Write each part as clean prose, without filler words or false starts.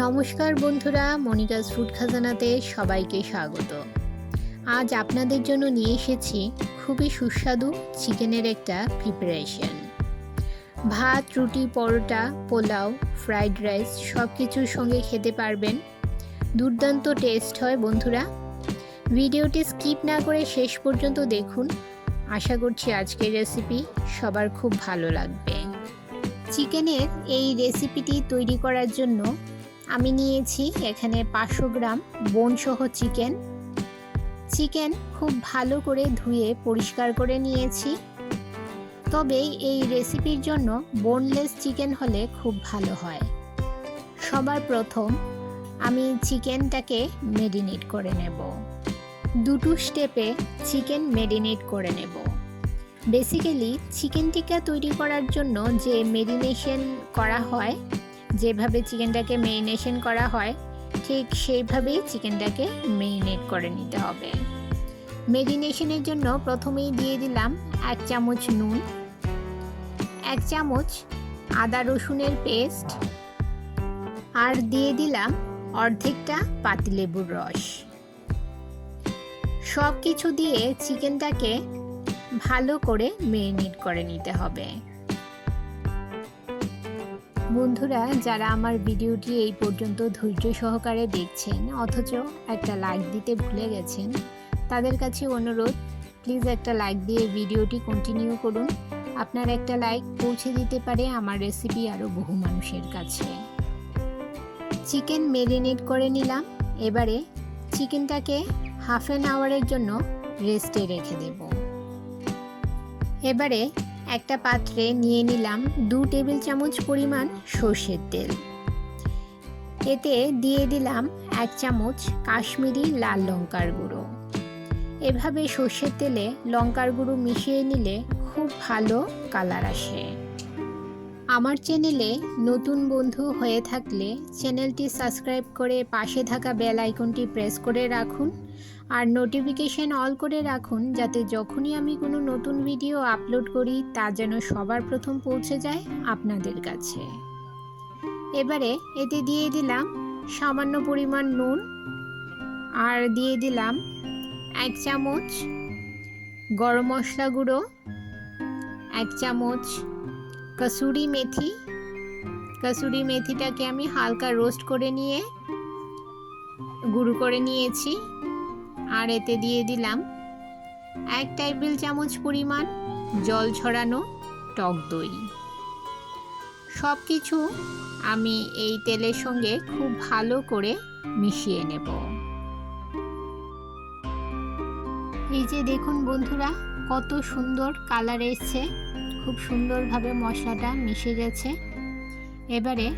নমস্কার বন্ধুরা, Monica's food খাজানাতে সবাইকে স্বাগত। আজ আপনাদের জন্য নিয়ে এসেছি খুবই সুস্বাদু চিকেনের একটা প্রিপারেশন। ভাত, রুটি, পরোটা, পোলাও, ফ্রাইড রাইস সব কিছুর সঙ্গে খেতে পারবেন। দুর্দান্ত টেস্ট হয় বন্ধুরা। ভিডিওটি স্কিপ না করে শেষ পর্যন্ত দেখুন। আশা করছি আজকের রেসিপি সবার খুব ভালো লাগবে। চিকেনের এই রেসিপিটি তৈরি করার জন্য আমি নিয়েছি এখানে 500 গ্রাম বোনসহ চিকেন খুব ভালো করে ধুয়ে পরিষ্কার করে নিয়েছি। তবে এই রেসিপির জন্য বোনলেস চিকেন হলে খুব ভালো হয়। সবার প্রথম আমি চিকেনটাকে ম্যারিনেট করে নেব। দুটো স্টেপে চিকেন ম্যারিনেট করে নেব। বেসিক্যালি চিকেন টিক্কা তৈরি করার জন্য যে ম্যারিনেশন করা হয়, যেভাবে চিকেনটাকে ম্যারিনেশন করা হয় ঠিক সেইভাবেই চিকেনটাকে ম্যারিনেট করে নিতে হবে। ম্যারিনেশনের জন্য প্রথমেই দিয়ে দিলাম 1 চামচ নুন, 1 চামচ আদা রসুনের পেস্ট, আর দিয়ে দিলাম অর্ধেকটা পাতিলেবুর রস। সব কিছু দিয়ে চিকেনটাকে ভালো করে ম্যারিনেট করে নিতে হবে। বন্ধুরা, যারা আমার ভিডিওটি এই পর্যন্ত ধৈর্য সহকারে দেখছেন অথচ একটা লাইক দিতে ভুলে গেছেন, তাদের কাছে অনুরোধ, প্লিজ একটা লাইক দিয়ে ভিডিওটি কন্টিনিউ করুন। আপনার একটা লাইক পৌঁছে দিতে পারে আমার রেসিপি আরও বহু মানুষের কাছে। চিকেন ম্যারিনেট করে নিলাম। এবারে চিকেনটাকে হাফ অ্যান আওয়ারের জন্য রেস্টে রেখে দেব। এবারে একটা পাত্রে নিয়ে নিলাম 2 টেবিল চামচ পরিমাণ সর্ষের তেল। এতে দিয়ে দিলাম 1 চামচ কাশ্মীরি লাল লঙ্কার গুঁড়ো। এভাবে সর্ষের তেলে লঙ্কার গুঁড়ো মিশিয়ে নিলে খুব ভালো কালার আসে। আমার চ্যানেলে নতুন বন্ধু হয়ে থাকলে চ্যানেলটি সাবস্ক্রাইব করে পাশে থাকা বেল আইকনটি প্রেস করে রাখুন আর নোটিফিকেশন অল করে রাখুন, যাতে যখনই আমি কোনো নতুন ভিডিও আপলোড করি তা যেন সবার প্রথম পৌঁছে যায় আপনাদের কাছে। এবারে এতে দিয়ে দিলাম সামান্য পরিমাণ নুন, আর দিয়ে দিলাম 1 চামচ গরম মশলা গুঁড়ো, 1 চামচ কসুরি মেথি। কসুরি মেথিটাকে আমি হালকা রোস্ট করে নিয়ে গুঁড়ো করে নিয়েছি। আর এতে দিয়ে দিলাম 1 টেবিল চামচ পরিমাণ জল ছড়ানো টক দই। সব কিছু আমি এই তেলের সঙ্গে খুব ভালো করে মিশিয়ে নেব। এই যে দেখুন বন্ধুরা, কত সুন্দর কালার এসছে, খুব সুন্দরভাবে মশলাটা মিশে গেছে। এবারে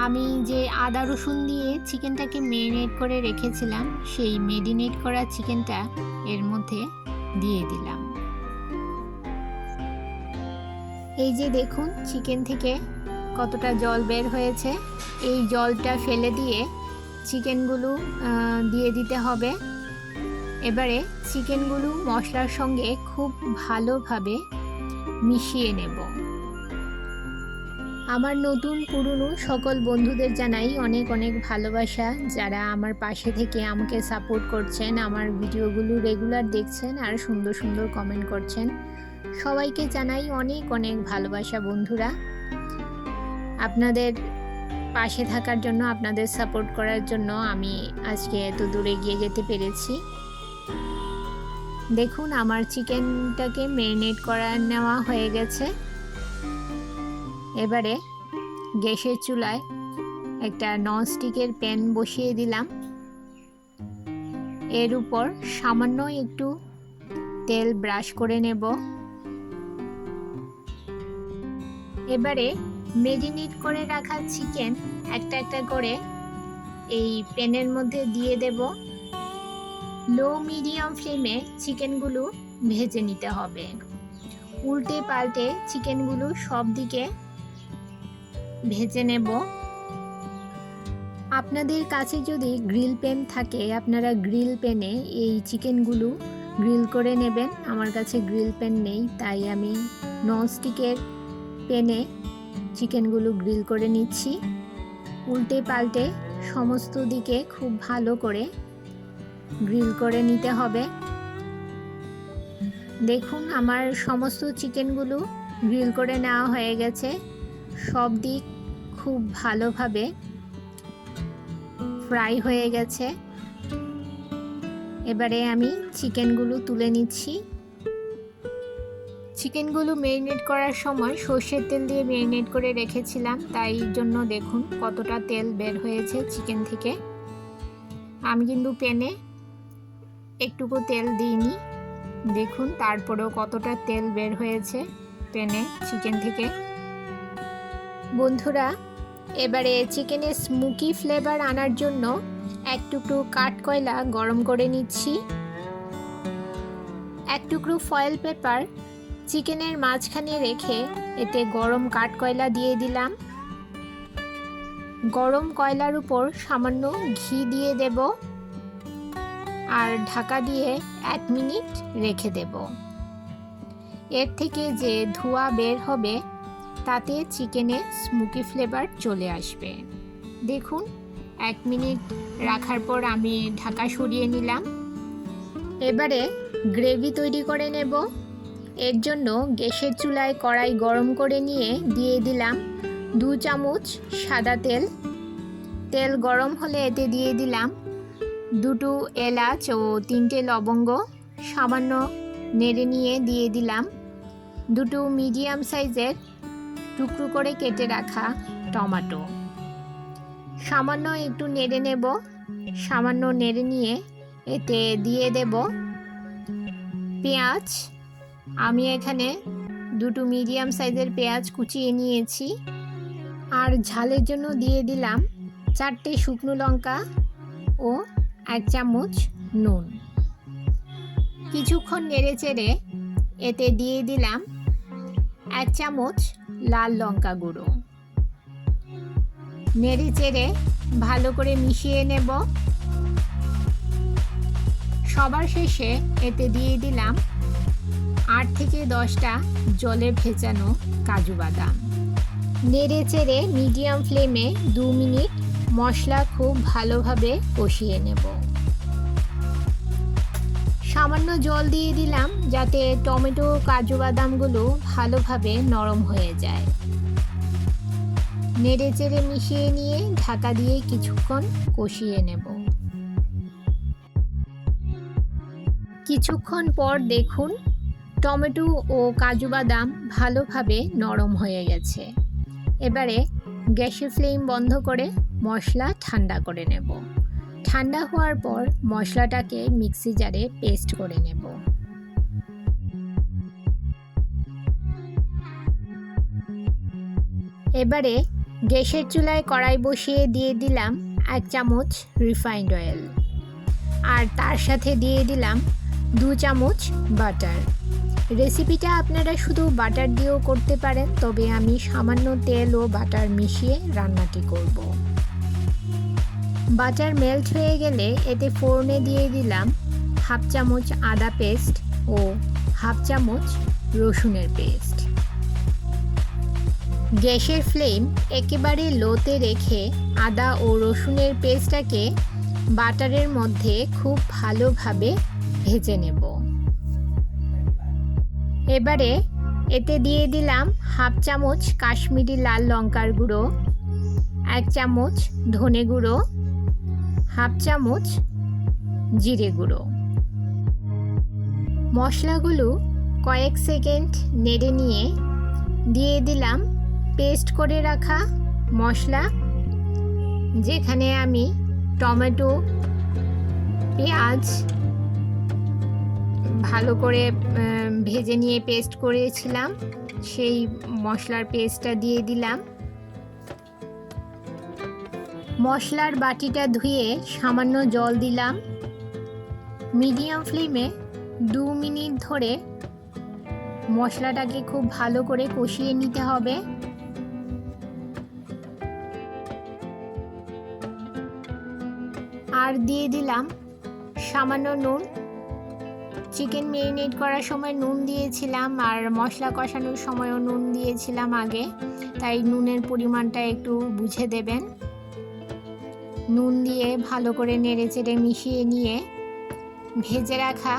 আমি যে আদা রসুন দিয়ে চিকেনটাকে ম্যারিনেট করে রেখেছিলাম সেই ম্যারিনেট করা চিকেনটা এর মধ্যে দিয়ে দিলাম। এই যে দেখুন চিকেন থেকে কতটা জল বের হয়েছে। এই জলটা ফেলে দিয়ে চিকেনগুলো দিয়ে দিতে হবে। এবারে চিকেনগুলো মশলার সঙ্গে খুব ভালোভাবে মিশিয়ে নেব। আমার নতুন পুরনো সকল বন্ধুদের জানাই অনেক অনেক ভালোবাসা, যারা আমার পাশে থেকে আমাকে সাপোর্ট করছেন, আমার ভিডিওগুলো রেগুলার দেখছেন আর সুন্দর সুন্দর কমেন্ট করছেন। সবাইকে জানাই অনেক অনেক ভালোবাসা বন্ধুরা। আপনাদের পাশে থাকার জন্য, আপনাদের সাপোর্ট করার জন্য আমি আজকে এত দূরে এগিয়ে যেতে পেরেছি। দেখুন আমার চিকেনটাকে ম্যারিনেট করা নেওয়া হয়ে গেছে। এবারে গ্যাসের চুলায় একটা ননস্টিকের প্যান বসিয়ে দিলাম। এর উপর সামান্য একটু তেল ব্রাশ করে নেব। এবারে ম্যারিনেট করে রাখা চিকেন একটা একটা করে এই প্যানের মধ্যে দিয়ে দেব। লো মিডিয়াম ফ্লেমে চিকেনগুলো ভেজে নিতে হবে। উল্টে পাল্টে চিকেনগুলো সব দিকে ভেজে নেব। আপনাদের কাছে যদি গ্রিল প্যান থাকে আপনারা গ্রিল প্যানে এই চিকেনগুলো গ্রিল করে নেবেন। আমার কাছে গ্রিল প্যান নেই, তাই আমি ননস্টিকের প্যানে চিকেনগুলো গ্রিল করে নিচ্ছি। উল্টে পাল্টে সমস্ত দিকে খুব ভালো করে গ্রিল করে নিতে হবে। দেখুন আমার সমস্ত চিকেনগুলো গ্রিল করে নেওয়া হয়ে গেছে। সব দিক খুব ভালোভাবে ফ্রাই হয়ে গেছে। এবারে আমি চিকেনগুলো তুলে নিচ্ছি। চিকেনগুলো ম্যারিনেট করার সময় সর্ষের তেল দিয়ে ম্যারিনেট করে রেখেছিলাম, তাই জন্য দেখুন কতটা তেল বের হয়েছে চিকেন থেকে। আমি কিন্তু প্যানে একটুকু তেল দিইনি, দেখুন তারপরেও কতটা তেল বের হয়েছে প্যানে চিকেন থেকে। বন্ধুরা, এবারে চিকেনের স্মোকি ফ্লেভার আনার জন্য এক টুকরো কাঠকয়লা গরম করে নিচ্ছি। এক টুকরো ফয়েল পেপার চিকেনের মাঝখানে রেখে এতে গরম কাঠকয়লা দিয়ে দিলাম। গরম কয়লার উপর সামান্য ঘি দিয়ে দেব আর ঢাকা দিয়ে 1 মিনিট রেখে দেব। এর থেকে যে ধোঁয়া বের হবে তাতে চিকেনের স্মোকি ফ্লেভার চলে আসবে। দেখুন 1 মিনিট রাখার পর আমি ঢাকা সরিয়ে নিলাম। এবারে গ্রেভি তৈরি করে নেব। এর জন্য গ্যাসের চুলায় কড়াই গরম করে নিয়ে দিয়ে দিলাম 2 চামচ সাদা তেল। তেল গরম হলে এতে দিয়ে দিলাম 2টো এলাচ ও 3টে লবঙ্গ। সামান্য নেড়ে নিয়ে দিয়ে দিলাম 2টো মিডিয়াম সাইজের টুকরো করে কেটে রাখা টমেটো। সামান্য একটু নেড়ে নেব। সামান্য নেড়ে নিয়ে এতে দিয়ে দেব পেঁয়াজ। আমি এখানে 2টো মিডিয়াম সাইজের পেঁয়াজ কুচিয়ে নিয়েছি। আর ঝালের জন্য দিয়ে দিলাম 4টে শুকনো লঙ্কা ও 1 চামচ নুন। কিছুক্ষণ নেড়ে চেড়ে এতে দিয়ে দিলাম 1 চামচ লাল লঙ্কা গুঁড়ো। নেড়ে চেড়ে ভালো করে মিশিয়ে নেব। সবার শেষে এতে দিয়ে দিলাম 8 থেকে 10টা জলে ভেজানো কাজু বাদাম। নেড়ে চেড়ে মিডিয়াম ফ্লেমে 2 মিনিট মশলা খুব ভালোভাবে কষিয়ে নেব। সামান্য জল দিয়ে দিলাম যাতে টমেটো কাজু বাদামগুলো ভালোভাবে নরম হয়ে যায়। নেড়ে চেড়ে মিশিয়ে নিয়ে ঢাকা দিয়ে কিছুক্ষণ কষিয়ে নেব। কিছুক্ষণ পর দেখুন টমেটো ও কাজু বাদাম ভালোভাবে নরম হয়ে গেছে। এবারে গ্যাসের ফ্লেম বন্ধ করে মশলা ঠান্ডা করে নেব। ঠান্ডা হওয়ার পর মশলাটাকে মিক্সি জারে পেস্ট করে নেব। এবারে গ্যাসের চুলায় কড়াই বসিয়ে দিয়ে দিলাম 1 চামচ রিফাইন্ড অয়েল আর তার সাথে দিয়ে দিলাম 2 চামচ বাটার। রেসিপিটা আপনারা শুধু বাটার দিয়েও করতে পারেন, তবে আমি সামান্য তেল ও বাটার মিশিয়ে রান্নাটি করব। বাটার মেল্ট হয়ে গেলে এতে ফোড়নে দিয়ে দিলাম 1/2 চামচ আদা পেস্ট ও 1/2 চামচ রসুনের পেস্ট। গ্যাসের ফ্লেম একেবারে লোতে রেখে আদা ও রসুনের পেস্টটাকে বাটারের মধ্যে খুব ভালোভাবে ভেজে নেব। এবারে এতে দিয়ে দিলাম 1/2 চামচ কাশ্মীরি লাল লঙ্কার গুঁড়ো, 1 চামচ ধনে গুঁড়ো, 1/2 চামচ জিরে গুঁড়ো। মশলাগুলো কয়েক সেকেন্ড নেড়ে নিয়ে দিয়ে দিলাম পেস্ট করে রাখা মশলা, যেখানে আমি টমেটো পেঁয়াজ ভালো করে ভেজে নিয়ে পেস্ট করেছিলাম, সেই মশলার পেস্টটা দিয়ে দিলাম। মশলার বাটিটা ধুয়ে সামান্য জল দিলাম। মিডিয়াম ফ্লেমে 2 মিনিট ধরে মশলাটাকে খুব ভালো করে কষিয়ে নিতে হবে। আর দিয়ে দিলাম সামান্য নুন। চিকেন ম্যারিনেট করার সময় নুন দিয়েছিলাম আর মশলা কষানোর সময়ও নুন দিয়েছিলাম আগে, তাই নুনের পরিমাণটা একটু বুঝে দেবেন। নুন দিয়ে ভালো করে নেড়েচেড়ে মিশিয়ে নিয়ে ভেজে রাখা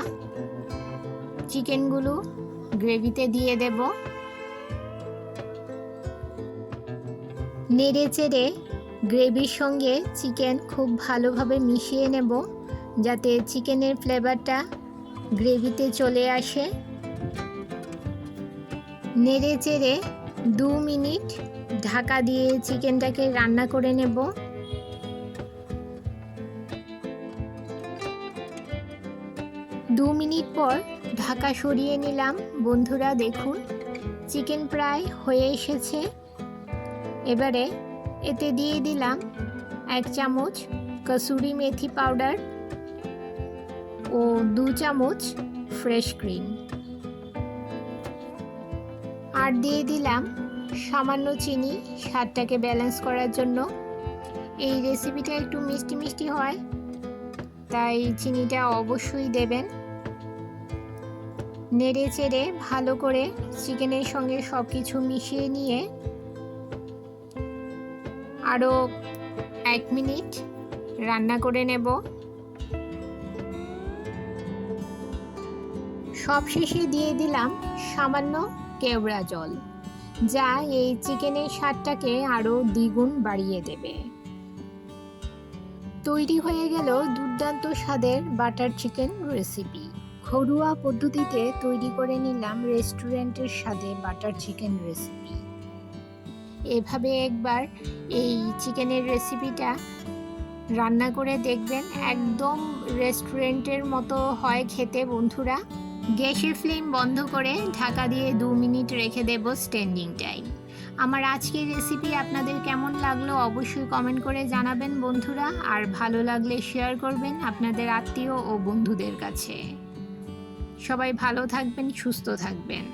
চিকেনগুলো গ্রেভিতে দিয়ে দেব। নেড়েচেড়ে গ্রেভির সঙ্গে চিকেন খুব ভালোভাবে মিশিয়ে নেব, যাতে চিকেনের ফ্লেভারটা গ্রেভিতে চলে আসে। নেড়েচেড়ে 2 মিনিট ঢাকা দিয়ে চিকেনটাকে রান্না করে নেব। দু মিনিট পর ঢাকা সরিয়ে নিলাম। বন্ধুরা দেখুন, চিকেন প্রায় হয়ে এসেছে। এবারে এতে দিয়ে দিলাম 1 চামচ কসুরি মেথি পাউডার ও 2 চামচ ফ্রেশ ক্রিম, আর দিয়ে দিলাম সামান্য চিনি স্বাদটাকে ব্যালেন্স করার জন্য। এই রেসিপিটা একটু মিষ্টি মিষ্টি হয়, তাই চিনিটা অবশ্যই দেবেন। নেড়ে চেড়ে ভালো করে চিকেনের সঙ্গে সব কিছু মিশিয়ে নিয়ে আরও 1 মিনিট রান্না করে নেব। সবশেষে দিয়ে দিলাম সামান্য কেওড়া জল, যা এই চিকেনের স্বাদটাকে আরও দ্বিগুণ বাড়িয়ে দেবে। তৈরি হয়ে গেল দুর্দান্ত স্বাদের বাটার চিকেন রেসিপি। ঘরোয়া পদ্ধতিতে তৈরি করে নিলাম রেস্টুরেন্টের স্বাদে বাটার চিকেন রেসিপি। এভাবে একবার এই চিকেনের রেসিপিটা রান্না করে দেখবেন, একদম রেস্টুরেন্টের মতো হয় খেতে বন্ধুরা। গ্যাসের ফ্লেম বন্ধ করে ঢাকা দিয়ে 2 মিনিট রেখে দেব স্ট্যান্ডিং টাইম। আমার আজকের রেসিপি আপনাদের কেমন লাগলো অবশ্যই কমেন্ট করে জানাবেন বন্ধুরা, আর ভালো লাগলে শেয়ার করবেন আপনাদের আত্মীয় ও বন্ধুদের কাছে। সবাই ভালো থাকবেন, সুস্থ থাকবেন।